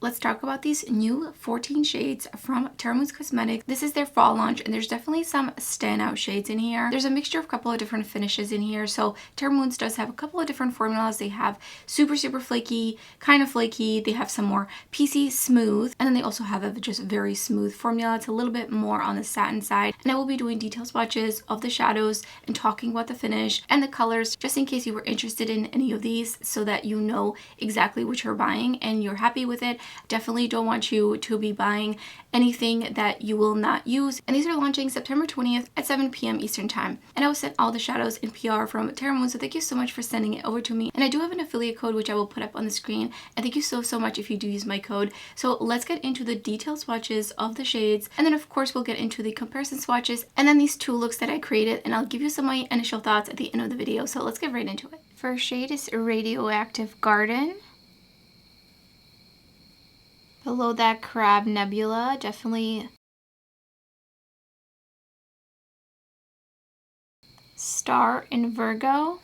Let's talk about these new 14 shades from Terra Cosmetics. This is their fall launch, and there's definitely some standout shades in here. There's a mixture of a couple of different finishes in here. So Terra does have a couple of different formulas. They have super flaky, kind of flaky. They have some more PC smooth, and then they also have a just very smooth formula. It's a little bit more on the satin side. And I will be doing detail swatches of the shadows and talking about the finish and the colors, just in case you were interested in any of these, so that you know exactly what you're buying and you're happy with it. Definitely don't want you to be buying anything that you will not use. And these are launching September 20th at 7 p.m. Eastern time. And I will send all the shadows in PR from Terra, so thank you so much for sending it over to me. And I do have an affiliate code which I will put up on the screen. And thank you so much if you do use my code. So let's get into the detailed swatches of the shades. And then of course we'll get into the comparison swatches and then these two looks that I created. And I'll give you some of my initial thoughts at the end of the video. So let's get right into it. First shade is Radioactive Garden. Below that, Crab Nebula, definitely Star in Virgo.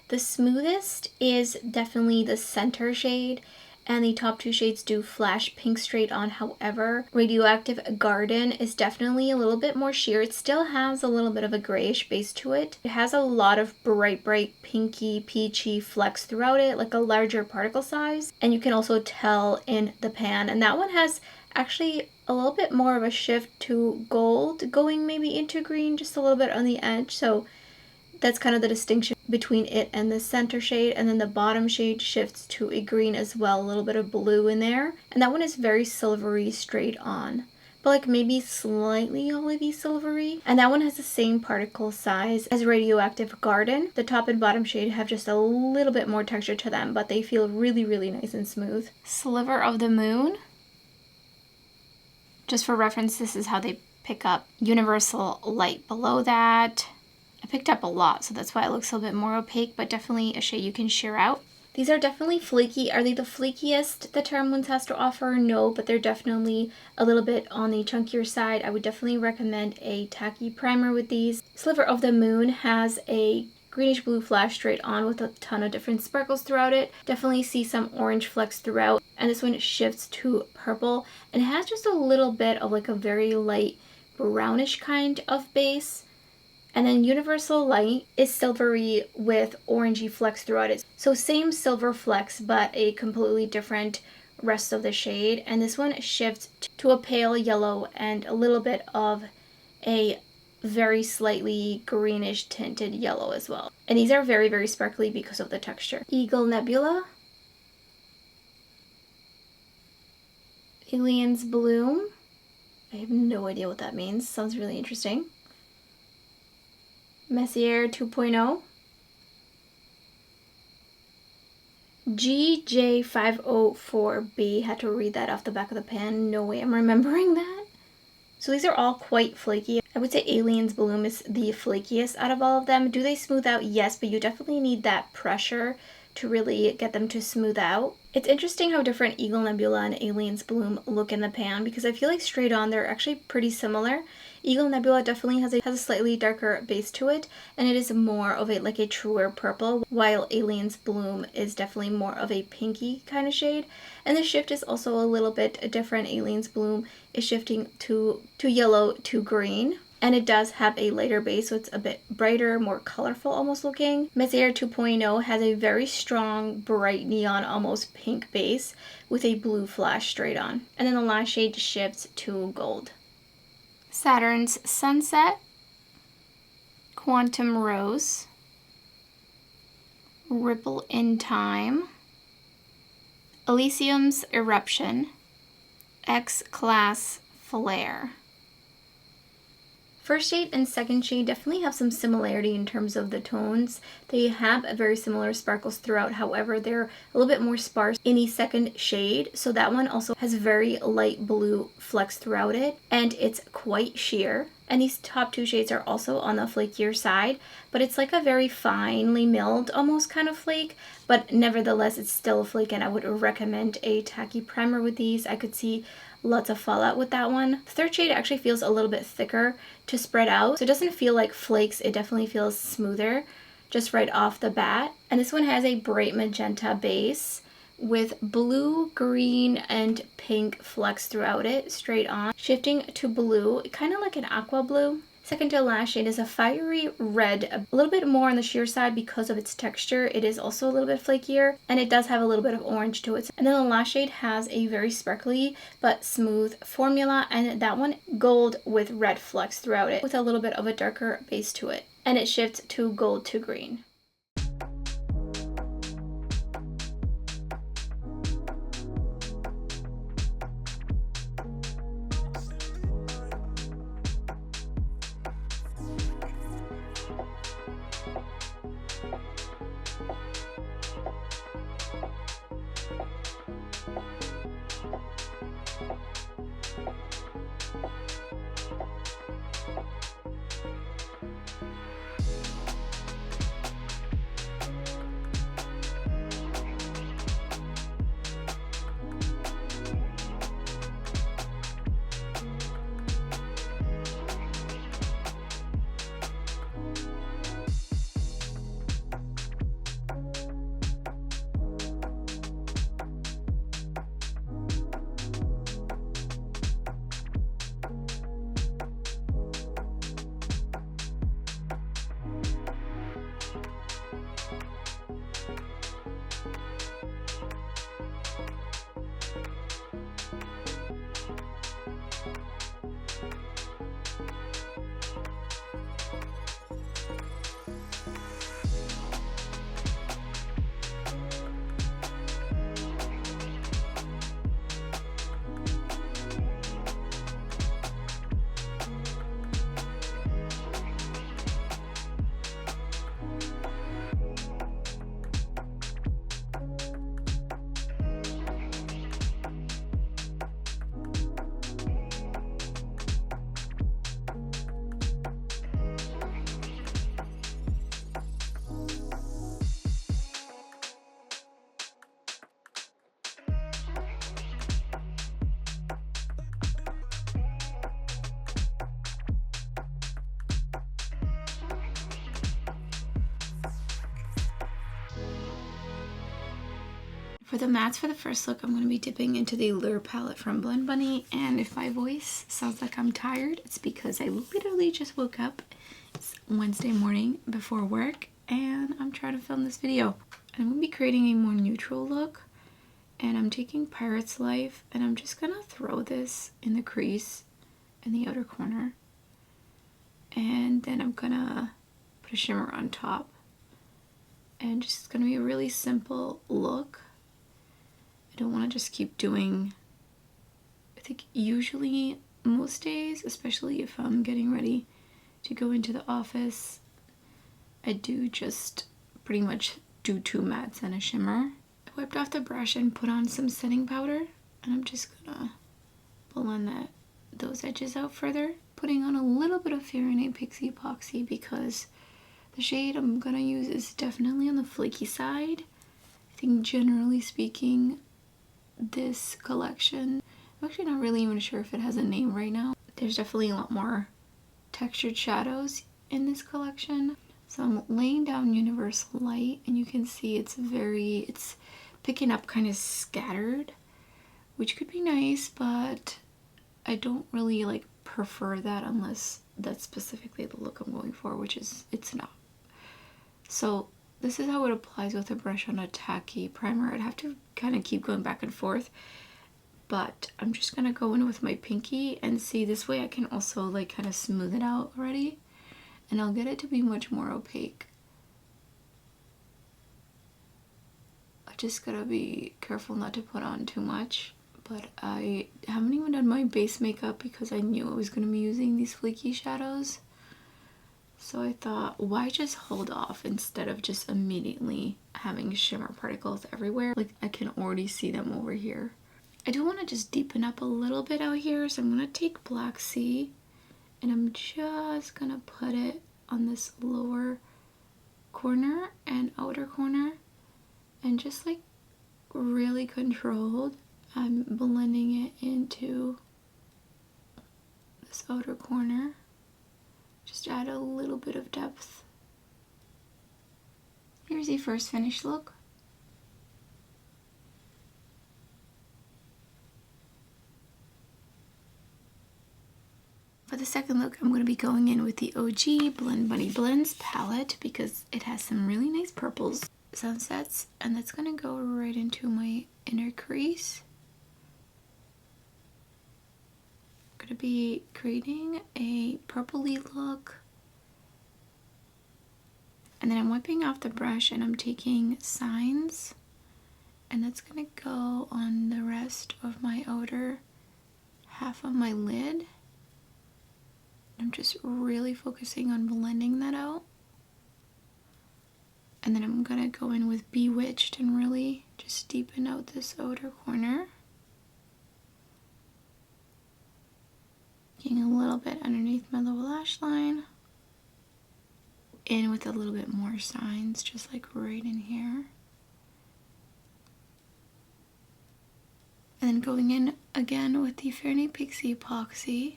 The smoothest is definitely the center shade, and the top two shades do flash pink straight on. However, Radioactive Garden is definitely a little bit more sheer. It still has a little bit of a grayish base to it. It has a lot of bright pinky, peachy flecks throughout it, like a larger particle size. And you can also tell in the pan. And that one has actually a little bit more of a shift to gold, going maybe into green, just a little bit on the edge. So that's kind of the distinction between it and the center shade. And then the bottom shade shifts to a green as well, a little bit of blue in there. And that one is very silvery straight on, but like maybe slightly olivey silvery. And that one has the same particle size as Radioactive Garden. The top and bottom shade have just a little bit more texture to them, but they feel really nice and smooth. Sliver of the Moon. Just for reference, this is how they pick up Universal Light below that. I picked up a lot, so that's why it looks a little bit more opaque, but definitely a shade you can sheer out. These are definitely flaky. Are they the flakiest that Terra has to offer? No, but they're definitely a little bit on the chunkier side. I would definitely recommend a tacky primer with these. Sliver of the Moon has a greenish blue flash straight on with a ton of different sparkles throughout it. Definitely see some orange flecks throughout. And this one shifts to purple and it has just a little bit of like a very light brownish kind of base. And then Universal Light is silvery with orangey flecks throughout it. So same silver flecks, but a completely different rest of the shade. And this one shifts to a pale yellow and a little bit of a very slightly greenish tinted yellow as well. And these are very sparkly because of the texture. Eagle Nebula. Aliens Bloom. I have no idea what that means. Sounds really interesting. Messier 2.0. GJ504B. Had to read that off the back of the pan. No way I'm remembering that. So these are all quite flaky. I would say Aliens Bloom is the flakiest out of all of them. Do they smooth out? Yes, but you definitely need that pressure to really get them to smooth out. It's interesting how different Eagle Nebula and Aliens Bloom look in the pan because I feel like straight on they're actually pretty similar. Eagle Nebula definitely has a slightly darker base to it, and it is more of a like a truer purple, while Aliens Bloom is definitely more of a pinky kind of shade. And the shift is also a little bit different. Aliens Bloom is shifting to yellow to green. And it does have a lighter base, so it's a bit brighter, more colorful almost looking. Messier 2.0 has a very strong, bright neon, almost pink base with a blue flash straight on. And then the last shade shifts to gold. Saturn's Sunset, Quantum Rose, Ripple in Time, Elysium's Eruption, X-Class Flare. First shade and second shade definitely have some similarity in terms of the tones. They have a very similar sparkles throughout. However, they're a little bit more sparse in the second shade. So that one also has very light blue flecks throughout it. And it's quite sheer. And these top two shades are also on the flakier side. But it's like a very finely milled almost kind of flake. But nevertheless, it's still a flake. And I would recommend a tacky primer with these. I could see lots of fallout with that one. The third shade actually feels a little bit thicker to spread out, so it doesn't feel like flakes. It definitely feels smoother just right off the bat. And this one has a bright magenta base with blue, green, and pink flecks throughout it, straight on. Shifting to blue, kind of like an aqua blue. Second to last shade is a fiery red, a little bit more on the sheer side because of its texture. It is also a little bit flakier, and it does have a little bit of orange to it. And then the last shade has a very sparkly but smooth formula, and that one gold with red flecks throughout it with a little bit of a darker base to it. And it shifts to gold to green. For the mattes for the first look, I'm going to be dipping into the Lure palette from Blend Bunny, and if my voice sounds like I'm tired, it's because I literally just woke up. It's Wednesday morning before work, and I'm trying to film this video. I'm going to be creating a more neutral look, and I'm taking Pirate's Life, and I'm just going to throw this in the crease in the outer corner, and then I'm going to put a shimmer on top, and just going to be a really simple look. I don't want to just keep doing, I think usually most days, especially if I'm getting ready to go into the office, I do just pretty much do 2 mattes and a shimmer. I wiped off the brush and put on some setting powder, and I'm just gonna blend those edges out further. Putting on a little bit of Fahrenheit Pixie Epoxy because the shade I'm gonna use is definitely on the flaky side. I think generally speaking, this collection, I'm actually not really even sure if it has a name right now. There's definitely a lot more textured shadows in this collection. So I'm laying down Universal Light, and you can see it's picking up kind of scattered, which could be nice, but I don't really like prefer that unless that's specifically the look I'm going for, which is it's not. So this is how it applies with a brush on a tacky primer. I'd have to kind of keep going back and forth, but I'm just gonna go in with my pinky and see, this way I can also like kind of smooth it out already, and I'll get it to be much more opaque. I just gotta be careful not to put on too much, but I haven't even done my base makeup because I knew I was gonna be using these flaky shadows. So I thought, why just hold off instead of just immediately having shimmer particles everywhere? Like, I can already see them over here. I do want to just deepen up a little bit out here, so I'm going to take Black Sea, and I'm just going to put it on this lower corner and outer corner, and just like really controlled, I'm blending it into this outer corner. Just add a little bit of depth. Here's the first finished look. For the second look, I'm going to be going in with the OG Blend Bunny Blends palette because it has some really nice purples, sunsets, and that's going to go right into my inner crease. I'm going to be creating a purpley look. And then I'm wiping off the brush and I'm taking Signs, and that's going to go on the rest of my outer half of my lid. I'm just really focusing on blending that out. And then I'm going to go in with Bewitched and really just deepen out this outer corner. Getting a little bit underneath my lower lash line. In with a little bit more Signs, just like right in here. And then going in again with the Fairly Pixie Epoxy.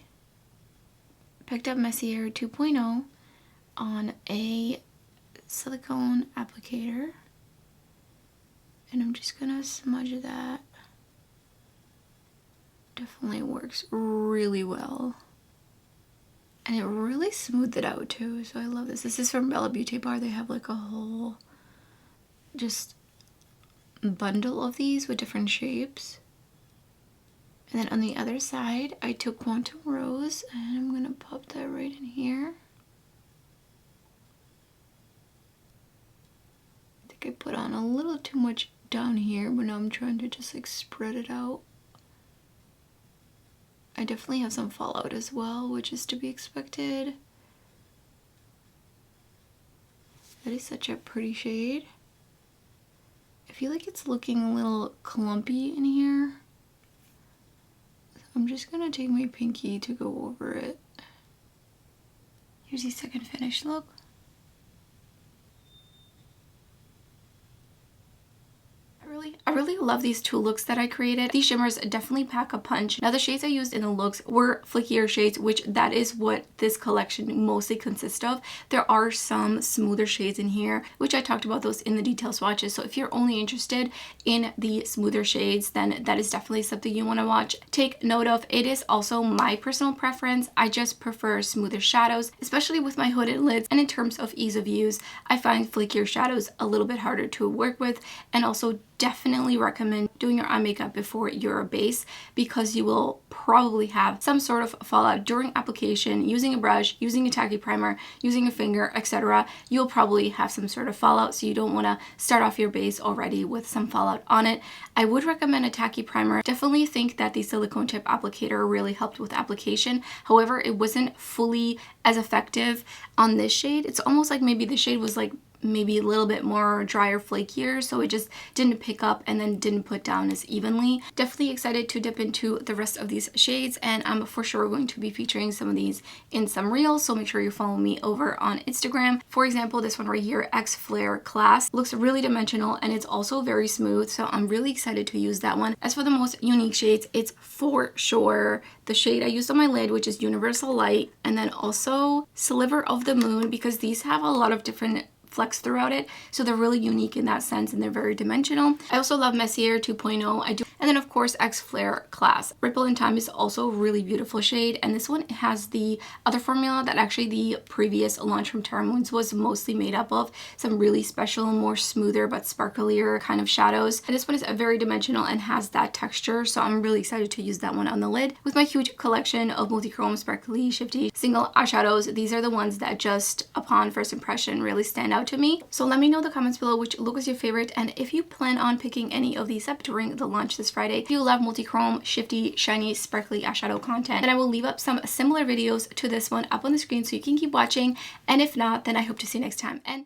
Picked up Messier 2.0 on a silicone applicator. And I'm just gonna smudge that. Definitely works really well. And it really smoothed it out too, so I love this. This is from Bella Beauty Bar. They have like a whole just bundle of these with different shapes. And then on the other side, I took Quantum Rose and I'm gonna pop that right in here. I think I put on a little too much down here, but now I'm trying to just like spread it out. I definitely have some fallout as well, which is to be expected. That is such a pretty shade. I feel like it's looking a little clumpy in here. So I'm just gonna take my pinky to go over it. Here's the second finished look. I really love these two looks that I created. These shimmers definitely pack a punch. Now the shades I used in the looks were flickier shades, which that is what this collection mostly consists of. There are some smoother shades in here, which I talked about those in the detail swatches. So if you're only interested in the smoother shades, then that is definitely something you want to watch. Take note of, it is also my personal preference. I just prefer smoother shadows, especially with my hooded lids. And in terms of ease of use, I find flickier shadows a little bit harder to work with, and also definitely recommend doing your eye makeup before your base because you will probably have some sort of fallout during application, using a brush, using a tacky primer, using a finger, etc. You'll probably have some sort of fallout, so you don't want to start off your base already with some fallout on it. I would recommend a tacky primer. Definitely think that the silicone tip applicator really helped with application. However, it wasn't fully as effective on this shade. It's almost like maybe the shade was like maybe a little bit more drier, flakier, so it just didn't pick up and then didn't put down as evenly. Definitely excited to dip into the rest of these shades, and I'm for sure going to be featuring some of these in some reels, so make sure you follow me over on Instagram. For example, this one right here, X Flare Class, looks really dimensional and it's also very smooth, so I'm really excited to use that one. As for the most unique shades, it's for sure the shade I used on my lid, which is Universal Light, and then also Sliver of the Moon, because these have a lot of different flex throughout it, so they're really unique in that sense and they're very dimensional. I also love Messier 2.0. And then of course X Flare Class. Ripple in Time is also a really beautiful shade, and this one has the other formula that actually the previous launch from Terra was mostly made up of. Some really special, more smoother but sparklier kind of shadows. And this one is very dimensional and has that texture, so I'm really excited to use that one on the lid. With my huge collection of multi-chrome, sparkly, shifty, single eyeshadows, these are the ones that just upon first impression really stand out to me. So let me know in the comments below which look is your favorite, and if you plan on picking any of these up during the launch this Friday. If you love multi-chrome, shifty, shiny, sparkly eyeshadow content, then I will leave up some similar videos to this one up on the screen so you can keep watching, and if not, then I hope to see you next time. And